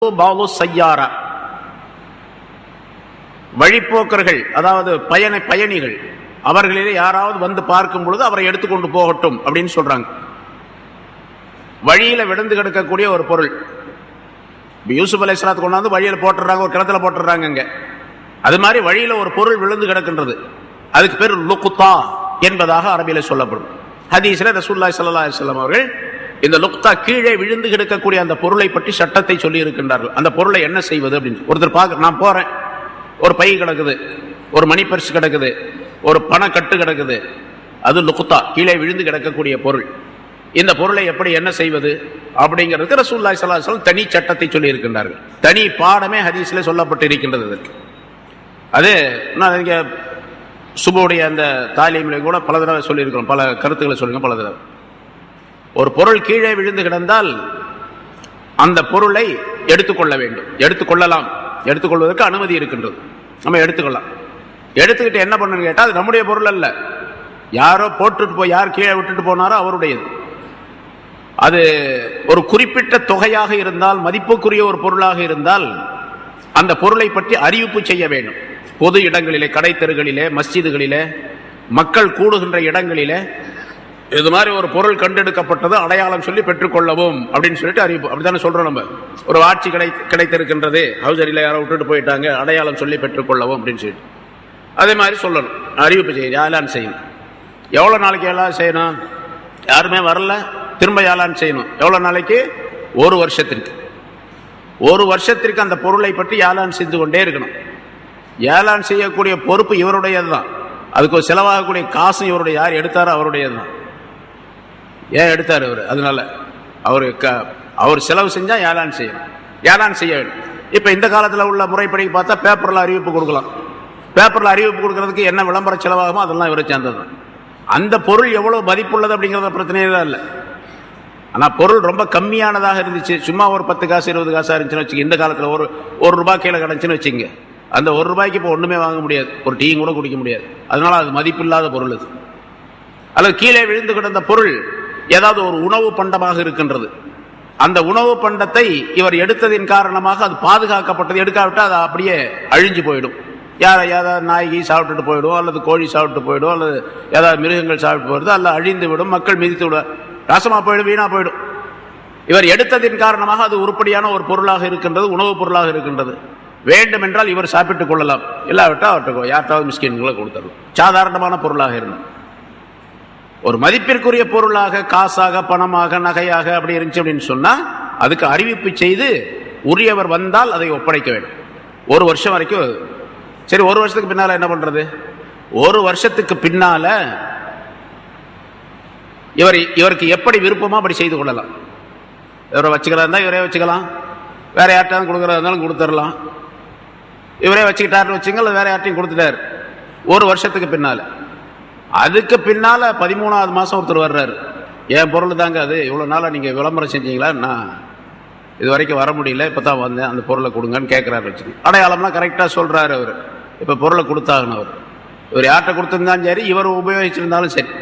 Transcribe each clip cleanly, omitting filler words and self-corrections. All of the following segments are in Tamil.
சையாரா, வழிப்போக்கர்கள், அதாவது பயணிகள், அவர்களிலே யாராவது வந்து பார்க்கும் பொழுது அவரை எடுத்துக்கொண்டு போகட்டும் அப்படின்னு சொல்றாங்க. வழியில விழுந்து கிடக்கக்கூடிய ஒரு பொருள், யூசுப் அலைஹிஸ்ஸலாத்து கொண்டாந்து வழியில போட்டுறாங்க, ஒரு கிணத்துல போட்டுறாங்க. அங்க அது மாதிரி வழியில ஒரு பொருள் விழுந்து கிடக்கின்றது, அதுக்கு பேர் லுக்தா என்பதாக அரபியில சொல்லப்படும். ஹதீஸ்ல ரசூலுல்லாஹி ஸல்லல்லாஹு அலைஹி வஸல்லம் அவர்கள் இந்த லுக்தா, கீழே விழுந்து கிடக்கக்கூடிய அந்த பொருளை பற்றி சட்டத்தை சொல்லி இருக்கின்றார்கள். அந்த பொருளை என்ன செய்வது அப்படின்னு ஒருத்தர் பார்க்க, நான் போறேன், ஒரு பை கிடக்குது, ஒரு மணி பர்ஸ் கிடக்குது, ஒரு பணக்கட்டு கிடக்குது, அது லுக்தா, கீழே விழுந்து கிடக்கக்கூடிய பொருள். இந்த பொருளை எப்படி என்ன செய்வது அப்படிங்கிறதுக்கு ரசூலுல்லாஹி ஸல்லல்லாஹு அலைஹி வஸல்லம் தனி சட்டத்தை சொல்லி இருக்கின்றார்கள். தனி பாடமே ஹதீஸ்ல சொல்லப்பட்டு இருக்கின்றது. அதற்கு அது நான் இங்க சுபுடைய அந்த தாலீம்லையும் கூட பல தடவை சொல்லியிருக்கிறோம், பல கருத்துக்களை சொல்லுங்க பல தடவை. ஒரு பொருள் கீழே விழுந்து கிடந்தால் அந்த பொருளை எடுத்துக்கொள்ள வேண்டும், எடுத்துக்கொள்ளலாம், எடுத்துக்கொள்வதற்கு அனுமதி இருக்கின்றது, நம்ம எடுத்துக்கொள்ளலாம். எடுத்துக்கிட்டு என்ன பண்ணு கேட்டால், அது நம்முடைய பொருள் அல்ல, யாரோ போட்டுட்டு போய், யார் கீழே விட்டுட்டு போனாரோ அவருடையது. அது ஒரு குறிப்பிட்ட தொகையாக இருந்தால், மதிப்புக்குரிய ஒரு பொருளாக இருந்தால் அந்த பொருளை பற்றி அறிவிப்பு செய்ய வேண்டும். பொது இடங்களிலே, கடை தெருகளிலே, மஸ்ஜிதுகளிலே, மக்கள் கூடுகின்ற இடங்களிலே இது மாதிரி ஒரு பொருள் கண்டெடுக்கப்பட்டது, அடையாளம் சொல்லி பெற்றுக்கொள்ளவும் அப்படின்னு சொல்லிட்டு அறிவிப்பு. அப்படித்தானே சொல்றோம் நம்ம. ஒரு ஆட்சி கிடைத்திருக்கின்றது, ஹவுசரியில் யாரோ விட்டுட்டு போயிட்டாங்க, அடையாளம் சொல்லி பெற்றுக்கொள்ளவும் அப்படின்னு சொல்லிட்டு அதே மாதிரி சொல்லணும், அறிவிப்பு செய்யணும், ஏலான் செய்யணும். எவ்வளோ நாளைக்கு ஏலான் செய்யணும்? யாருமே வரல, திரும்ப ஏலான் செய்யணும். எவ்வளோ நாளைக்கு? ஒரு வருஷத்திற்கு. ஒரு வருஷத்திற்கு அந்த பொருளை பற்றி ஏலான் செஞ்சு கொண்டே இருக்கணும். ஏலான் செய்யக்கூடிய பொறுப்பு இவருடையது தான், அதுக்கு ஒரு செலவாகக்கூடிய காசும் இவருடைய, யார் எடுத்தாரோ அவருடையது தான். ஏன் எடுத்தார் அவர்? அதனால அவர் செலவு செஞ்சா ஏலான் செய்யணும், ஏலான் செய்ய வேண்டும். இப்ப இந்த காலத்தில் உள்ள முறைப்படி பார்த்தா பேப்பர்ல அறிவிப்பு கொடுக்கலாம். பேப்பர்ல அறிவிப்பு கொடுக்கறதுக்கு என்ன விளம்பர செலவாகுமோ அதெல்லாம் இவரை சேர்ந்தது. அந்த பொருள் எவ்வளவு மதிப்புள்ளது அப்படிங்கிறத பிரச்சனையே தான் இல்லை. ஆனா பொருள் ரொம்ப கம்மியானதாக இருந்துச்சு, சும்மா ஒரு 10 காசு 20 காசா இருந்துச்சுன்னு வச்சுக்க, இந்த காலத்தில் ஒரு ரூபாய் கீழே கிடைச்சுன்னு வச்சுங்க, அந்த ஒரு ரூபாய்க்கு இப்போ ஒண்ணுமே வாங்க முடியாது, ஒரு டீயும் கூட குடிக்க முடியாது. அதனால அது மதிப்பில்லாத பொருள். அது அல்லது கீழே விழுந்து கிடந்த பொருள் ஏதாவது ஒரு உணவு பண்டமாக இருக்கின்றது, அந்த உணவு பண்டத்தை இவர் எடுத்ததின் காரணமாக அது பாதுகாக்கப்பட்டது, எடுக்காவிட்டால் அது அப்படியே அழிஞ்சு போயிடும். ஏதாவது நாய்கி சாப்பிட்டுட்டு போயிடும், அல்லது கோழி சாப்பிட்டு போயிடும், அல்லது ஏதாவது மிருகங்கள் சாப்பிட்டு போயிடுது, அல்ல அழிந்து விடும், மக்கள் மிதித்து விட, நாசமா போயிடும், வீணா போயிடும். இவர் எடுத்ததின் காரணமாக அது உருப்படியான ஒரு பொருளாக இருக்கின்றது, உணவுப் பொருளாக இருக்கின்றது. வேண்டும் என்றால் இவர் சாப்பிட்டுக் கொள்ளலாம், இல்லாவிட்டால் அவர்கிட்ட யார்ட்டாவது மிஸ்கின்களை கொடுத்துடலாம். சாதாரணமான பொருளாக இருந்தது. ஒரு மதிப்பிற்குரிய பொருளாக, காசாக, பணமாக, நகையாக அப்படி இருந்துச்சு அப்படின்னு சொன்னா அதுக்கு அறிவிப்பு செய்து உரியவர் வந்தால் அதை ஒப்படைக்க வேண்டும். ஒரு வருஷம் வரைக்கும். சரி, ஒரு வருஷத்துக்கு பின்னால என்ன பண்றது? ஒரு வருஷத்துக்கு பின்னால இவருக்கு எப்படி விருப்பமோ அப்படி செய்து கொள்ளலாம். இவரை வச்சுக்கிறதா இருந்தால் இவரே வச்சுக்கலாம், வேற யார்ட்டாலும் கொடுக்கறதா இருந்தாலும் கொடுத்துடலாம். இவரே வச்சுக்கிட்டாருன்னு வச்சுங்க, வேற யார்ட்டையும் கொடுத்துட்டாரு. ஒரு வருஷத்துக்கு பின்னால, அதுக்கு பின்னால 13வது மாசம் ஒருத்தர் வர்றாரு, என் பொருள் தாங்க அது, இவ்வளவு நாளா நீங்க விளம்பரம் செஞ்சீங்களா, நான் இது வரைக்கும் வர முடியல, இப்பதான் வந்தேன், அந்த பொருளை கொடுங்கன்னு கேட்கிறாரு. வச்சு அடையாளம்லாம் கரெக்டா சொல்றாரு அவர். இப்ப பொருளை கொடுத்தாகணும். இவர் யார்கிட்ட கொடுத்திருந்தாலும் சரி, இவர் உபயோகிச்சிருந்தாலும் சரி.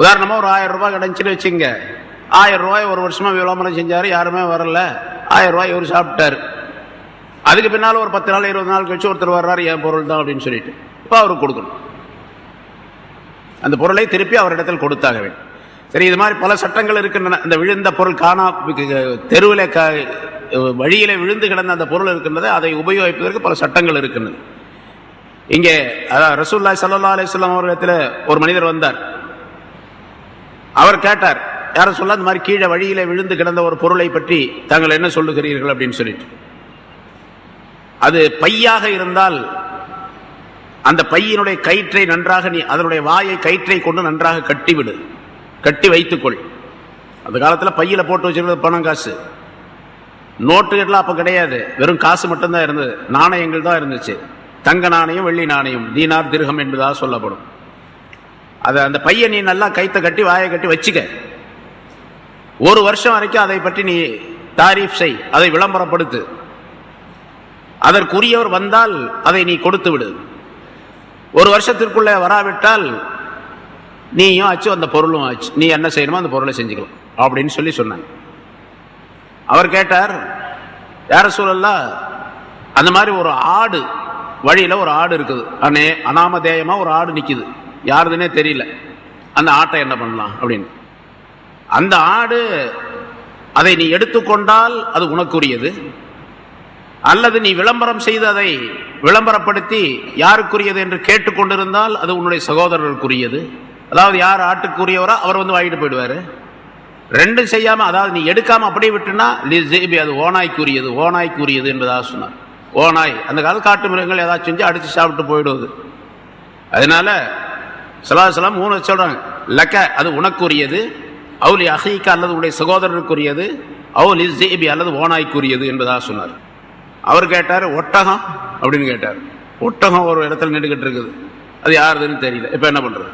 உதாரணமா ஒரு 1000 ரூபாய் கிடைச்சுன்னு வச்சுங்க, 1000 ரூபாய் ஒரு வருஷமா விளம்பரம் செஞ்சாரு, யாருமே வரல, 1000 ரூபாய் இவர் சாப்பிட்டாரு. அதுக்கு பின்னால ஒரு 10 நாள் 20 நாள் கழிச்சு ஒருத்தர் வர்றாரு, என் பொருள் தான் அப்படின்னு சொல்லிட்டு, இப்ப அவருக்கு கொடுக்கணும். அந்த பொருளை திருப்பி அவரிடத்தில் கொடுத்தாக வேண்டும். சரி, இது மாதிரி பல சட்டங்கள் இருக்கின்றன. இந்த விழுந்த பொருள் தெருவில் வழியில விழுந்து கிடந்த அந்த பொருள் இருக்கின்றது, அதை உபயோகிப்பதற்கு பல சட்டங்கள் இருக்கின்றன. இங்கே ரசூலுல்லாஹி ஸல்லல்லாஹு அலைஹி வஸல்லம் அவர்களிடத்தில் ஒரு மனிதர் வந்தார். அவர் கேட்டார், யாரும் சொல்ல, இந்த மாதிரி கீழே வழியில விழுந்து கிடந்த ஒரு பொருளை பற்றி தாங்கள் என்ன சொல்லுகிறீர்கள் அப்படின்னு சொல்லிட்டு. அது பையாக இருந்தால் அந்த பையினுடைய கயிற்றை நன்றாக, நீ அதனுடைய வாயை கயிற்றை கொண்டு நன்றாக கட்டிவிடு, கட்டி வைத்துக்கொள். அந்த காலத்தில் பையில போட்டு வச்சிருக்கிறது பணம், காசு, நோட்டுகள்லாம் அப்ப கிடையாது, வெறும் காசு மட்டும்தான் இருந்தது, நாணயங்கள் தான் இருந்துச்சு. தங்க நாணயம், வெள்ளி நாணயம், தீனார், திர்ஹம் என்பதாக சொல்லப்படும். அது அந்த பையன் நீ நல்லா கைத்தை கட்டி வாயை கட்டி வச்சுக்க. ஒரு வருஷம் வரைக்கும் அதை பற்றி நீ தாரீஃப் செய், அதை விளம்பரப்படுத்து. அதற்குரியவர் வந்தால் அதை நீ கொடுத்து விடு. ஒரு வருஷத்திற்குள்ளே வராவிட்டால் நீயும் ஆச்சு, அந்த பொருளும் ஆச்சு, நீ என்ன செய்யணுமோ அந்த பொருளை செஞ்சுக்கலாம் அப்படின்னு சொல்லி சொன்னாங்க. அவர் கேட்டார், யார சூழல்லா அந்த மாதிரி ஒரு ஆடு வழியில ஒரு ஆடு இருக்குது, அனாமதேயமா ஒரு ஆடு நிக்குது, யாருதுன்னே தெரியல. அந்த ஆட்டை என்ன பண்ணலாம் அப்படின்னு. அந்த ஆடு அதை நீ எடுத்துக்கொண்டால் அது உனக்குரியது, அல்லது நீ விளம்பரம் செய்து அதை விளம்பரப்படுத்தி யாருக்குரியது என்று கேட்டுக்கொண்டிருந்தால் அது உன்னுடைய சகோதரருக்குரியது. அதாவது யார் ஆட்டுக்குரியவரோ அவர் வந்து வாங்கிட்டு போயிடுவாரு. ரெண்டும் செய்யாம, அதாவது நீ எடுக்காம அப்படியே விட்டுனா அது ஓனாய்க்குரியது, ஓனாய்க்குரியது என்பதாக சொன்னார். ஓனாய் அந்த கால காட்டு மிருகங்கள் ஏதாச்சும் செஞ்சு அடிச்சு சாப்பிட்டு போயிடுவது. அதனால ஸல்லல்லாஹு 3 சொல்றாங்க, லக்க அது உனக்குரியது, அவுலி அஹீக்க அல்லது உடைய சகோதரருக்குரியது, அவுலி ஸிபி அல்லது ஓனாய்க்குரியது என்பதாக சொன்னார். அவர் கேட்டார் ஒட்டகம் அப்படின்னு கேட்டார். ஒட்டகம் ஒரு இடத்துல நின்றுகிட்டு இருக்குது, அது யாருதுன்னு தெரியல, இப்ப என்ன பண்றது?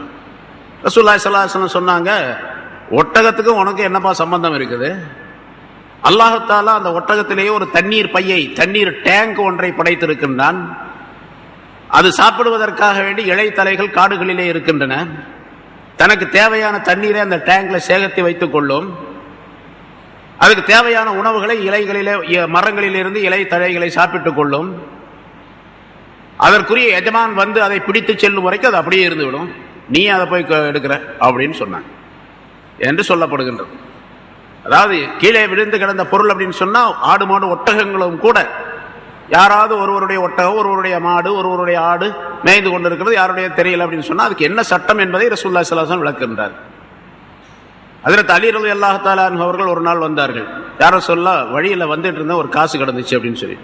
ரசூலுல்லாஹி ஸல்லல்லாஹு அலைஹி வஸல்லம் சொன்னாங்க, ஒட்டகத்துக்கும் உனக்கு என்னப்பா சம்பந்தம் இருக்குது? அல்லாஹ் தஆலா அந்த ஒட்டகத்திலேயே ஒரு தண்ணீர் பையை, தண்ணீர் டேங்க் ஒன்றை படைத்திருக்கின்றான். அது சாப்பிடுவதற்காக வேண்டி இலைத்தலைகள் காடுகளிலே இருக்கின்றன. தனக்கு தேவையான தண்ணீரை அந்த டேங்க்ல சேகரித்து வைத்துக் கொள்ளும். அதுக்கு தேவையான உணவுகளை இலைகளிலே, மரங்களிலிருந்து இலை தழைகளை சாப்பிட்டுக் கொள்ளும். அதற்குரிய எஜமான் வந்து அதை பிடித்து செல்லும் வரைக்கும் அது அப்படியே இருந்துவிடும். நீ அதை போய் எடுக்கிற அப்படின்னு சொன்னாங்க என்று சொல்லப்படுகின்றது. அதாவது கீழே விழுந்து கிடந்த பொருள் அப்படின்னு சொன்னா ஆடு மாடு ஒட்டகங்களும் கூட, யாராவது ஒருவருடைய ஒட்டகம், ஒருவருடைய மாடு, ஒருவருடைய ஆடு மேய்ந்து கொண்டிருக்கிறது, யாருடைய தெரியல அப்படின்னு சொன்னா அதுக்கு என்ன சட்டம் என்பதை ரசூலுல்லாஹி ஸல்லல்லாஹு அலைஹி வஸல்லம் விளக்குகின்றார். ஹஜ்ரத் அலி ரலியல்லாஹு தஆலா அன்ஹு அவர்கள் ஒரு நாள் வந்தார்கள். யார சொல்ல, வழியில வந்துட்டு இருந்த ஒரு காசு கிடந்துச்சு அப்படின்னு சொல்லி,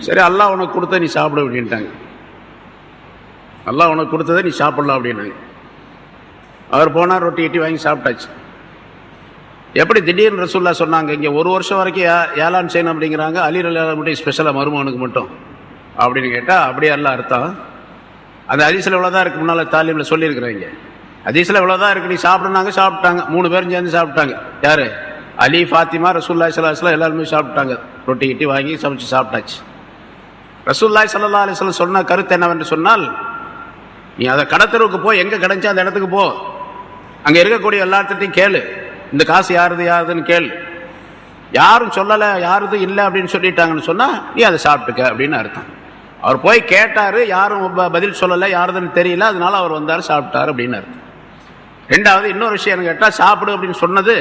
சரி அல்லாஹ் உனக்கு கொடுத்த நீ சாப்பிட அப்படின்ட்டாங்க. அல்லாஹ் உனக்கு கொடுத்ததை நீ சாப்பிடலாம் அப்படின்னாங்க. அவர் போனார், ரொட்டி இட்டி வாங்கி சாப்பிட்டாச்சு. எப்படி திடீர்னு ரசூலுல்லாஹ் சொன்னாங்க, இங்கே ஒரு வருஷம் வரைக்கும் ஏலான் செய்யணும் அப்படிங்கிறாங்க, அலி ரலியல்லாஹு மட்டும் ஸ்பெஷலாக மருமகனுக்கு மட்டும் அப்படின்னு கேட்டால் அப்படியே எல்லாம் அர்த்தம். அந்த ஹதீஸ்ல இவ்வளோதான் இருக்கு, முன்னால் தாலீமில் சொல்லியிருக்கிறீங்க. ஹதீஸ்ல இவ்வளோதான் இருக்கு, நீ சாப்பிடுனாங்க, சாப்பிட்டாங்க. 3 பேரும் சேர்ந்து சாப்பிட்டாங்க. யாரு? அலி, ஃபாத்திமா, ரசூலுல்லாஹி ஸல்லல்லாஹு அலைஹி வஸல்லம் எல்லாருமே சாப்பிட்டாங்க. ரொட்டி கிட்டி வாங்கி சமைச்சு சாப்பிட்டாச்சு. ரசூலுல்லாஹி ஸல்லல்லாஹு அலைஹி வஸல்லம் சொன்ன கருத்து என்னவென்று சொன்னால், நீ அதை கடத்தருக்கு போ, எங்க கிடைச்சா அந்த இடத்துக்கு போ, அங்க இருக்கக்கூடிய எல்லாத்தையும் கேளு, இந்த காசு யாருது யாருதுன்னு கேளு. யாரும் சொல்லல, யாருது இல்லை அப்படின்னு சொல்லிட்டாங்கன்னு சொன்னா நீ அதை சாப்பிட்டுக்க அப்படின்னு அர்த்தம். அவர் போய் கேட்டாரு, யாரும் பதில் சொல்லலை, யாருதுன்னு தெரியல, அதனால அவர் வந்தாரு, சாப்பிட்டாரு அப்படின்னு அர்த்தம். ரெண்டாவது இன்னொரு விஷயம் கேட்டா, சாப்பிடு அப்படின்னு சொன்னது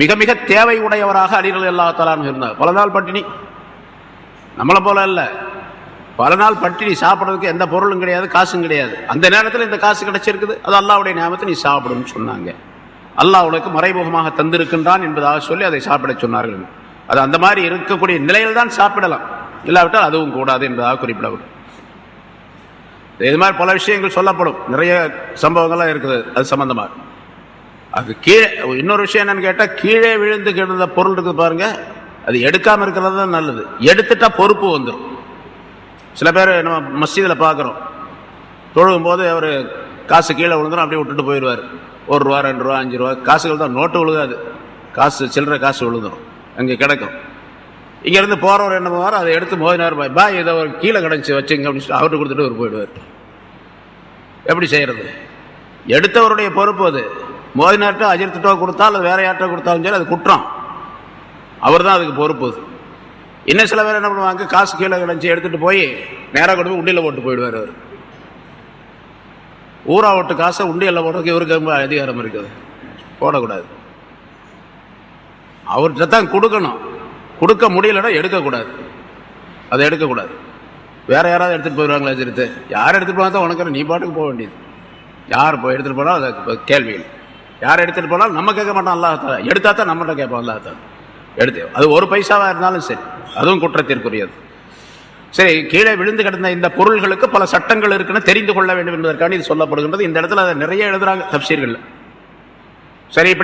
மிக மிக தேவை உடையவராக அலி ரலியல்லாஹு தஆலா அன்ஹு இருந்தார். பல நாள் பட்டினி, நம்மளை போல இல்ல, பல நாள் பட்டினி, சாப்பிட்றதுக்கு எந்த பொருளும் கிடையாது, காசும் கிடையாது. அந்த நேரத்தில் இந்த காசு கிடைச்சிருக்குது, அது அல்லாஹ்வுடைய நியாமத்தை, நீ சாப்பிடுன்னு சொன்னாங்க. அல்லாஹ் உனக்கு மறைமுகமாக தந்திருக்கின்றான் என்பதாக சொல்லி அதை சாப்பிட சொன்னார்கள். அது அந்த மாதிரி இருக்கக்கூடிய நிலையில் தான் சாப்பிடலாம், இல்லாவிட்டால் அதுவும் கூடாது என்பதாக குறிப்பிடப்படும். இது மாதிரி பல விஷயங்கள் சொல்லப்படும், நிறைய சம்பவங்கள்லாம் இருக்குது அது சம்பந்தமாக. அது கீழே இன்னொரு விஷயம் என்னன்னு கேட்டால், கீழே விழுந்து கிடந்த பொருள் இருக்குது பாருங்க, அது எடுக்காமல் இருக்கிறது தான் நல்லது. எடுத்துட்டா பொறுப்பு வந்துடும். சில பேர் நம்ம மஸ்ஜிதில் பார்க்குறோம், தொழுகும் போது அவர் காசு கீழே விழுந்துடும், அப்படியே விட்டுட்டு போயிடுவார். 1 ரூபா 2 ரூபா 5 ரூபா காசுகள் தான், நோட்டு விழுகாது, காசு சில்லற காசு விழுந்துடும், அங்கே கிடக்கும். இங்கேருந்து போகிறவர் என்ன பண்ணுவார், அதை எடுத்து மோதினார், பாய் இதை ஒரு கீழே கிடச்சி வச்சுங்க அப்படின்னு அவர்கிட்ட கொடுத்துட்டு அவர் போயிடுவார். எப்படி செய்யறது? எடுத்தவருடைய பொறுப்பு அது. மோதினார்ட்ட அஜிர்த்திட்டோ கொடுத்தா அல்லது வேற யார்ட்ட கொடுத்தாலும் சரி, அது குற்றம், அவர் தான் அதுக்கு பொறுப்பு. இன்னும் சில பேர் என்ன பண்ணுவாங்க, காசு கீழே கிடச்சி எடுத்துட்டு போய் நேராக கொண்டு போய் உண்டியில் போட்டு போயிடுவார். அவர் ஊரா ஓட்டு காசை உண்டியல்ல போடுறதுக்கு இவருக்கு ரொம்ப அதிகாரம் இருக்குது, போடக்கூடாது. அவர்கிட்ட தான் கொடுக்கணும், கொடுக்க முடியலன்னா எடுக்கக்கூடாது, அதை எடுக்கக்கூடாது. வேற யாராவது எடுத்துட்டு போயிடுவாங்களா? சரித்து யார் எடுத்துட்டு போனா தான் உனக்கு, நீ பாட்டுக்கு போக வேண்டியது. யார் போய் எடுத்துட்டு போனாலும் அது கேள்வி இல்லை. யார் எடுத்துட்டு போனாலும் நம்ம கேட்க மாட்டோம், அல்லாஹ் தஆலா எடுத்தா தான் நம்மகிட்ட கேட்போம். அல்லாஹ் தஆலா எடுத்து, அது 1 பைசாவா இருந்தாலும் சரி, அதுவும் குற்றத்திற்குரியது. சரி, கீழே விழுந்து கிடந்த இந்த பொருள்களுக்கு பல சட்டங்கள் இருக்குன்னு தெரிந்து கொள்ள வேண்டும் என்பதற்கான இது சொல்லப்படுகின்றது. இந்த இடத்துல அதை நிறைய எழுதுறாங்க தப்சீர்கள். சரி, இப்படி